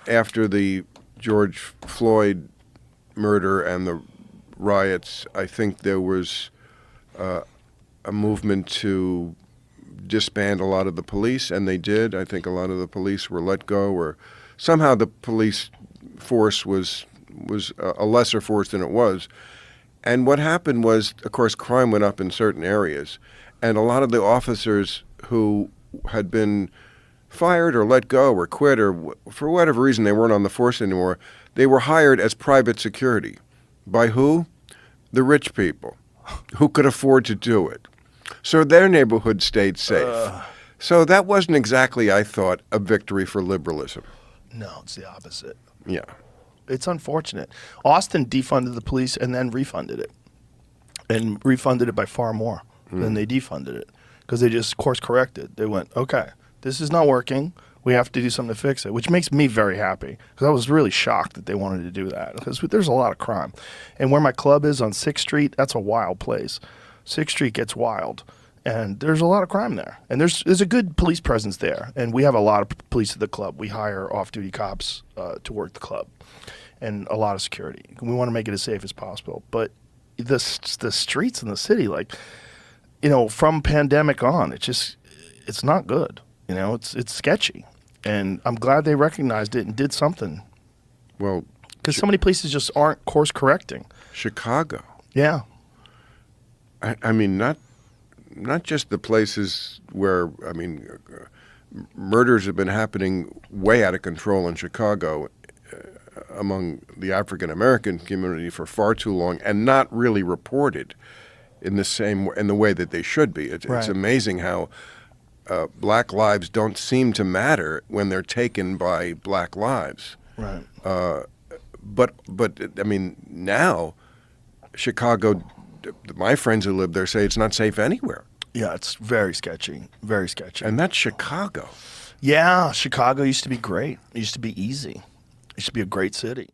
after the George Floyd murder and the riots, I think there was a movement to disband a lot of the police, and they did. I think a lot of the police were let go, or somehow the police force was a lesser force than it was. And what happened was, of course, crime went up in certain areas, and a lot of the officers who had been fired or let go or quit or for whatever reason they weren't on the force anymore, they were hired as private security. By who? The rich people who could afford to do it. So their neighborhood stayed safe. So that wasn't exactly, I thought, a victory for liberalism. No, it's the opposite. Yeah. It's unfortunate. Austin defunded the police and then refunded it. And refunded it by far more than they defunded it. Because they just course corrected. They went, okay, this is not working. We have to do something to fix it, which makes me very happy. Because I was really shocked that they wanted to do that. Because there's a lot of crime. And where my club is on 6th Street, that's a wild place. 6th Street gets wild. And there's a lot of crime there. And there's a good police presence there. And we have a lot of police at the club. We hire off-duty cops to work the club. And a lot of security. We want to make it as safe as possible. But the streets in the city, like, you know, from pandemic on, it's not good. You know, it's sketchy. And I'm glad they recognized it and did something. Well, because so many places just aren't course correcting. Chicago. Yeah. I mean, not just the places where, I mean, murders have been happening way out of control in Chicago among the African American community for far too long, and not really reported in the way that they should be. It's amazing how black lives don't seem to matter when they're taken by black lives. Right. But I mean, now Chicago, my friends who live there say it's not safe anywhere. Yeah, it's very sketchy. Very sketchy. And that's Chicago. Yeah, Chicago used to be great. It used to be easy. It used to be a great city.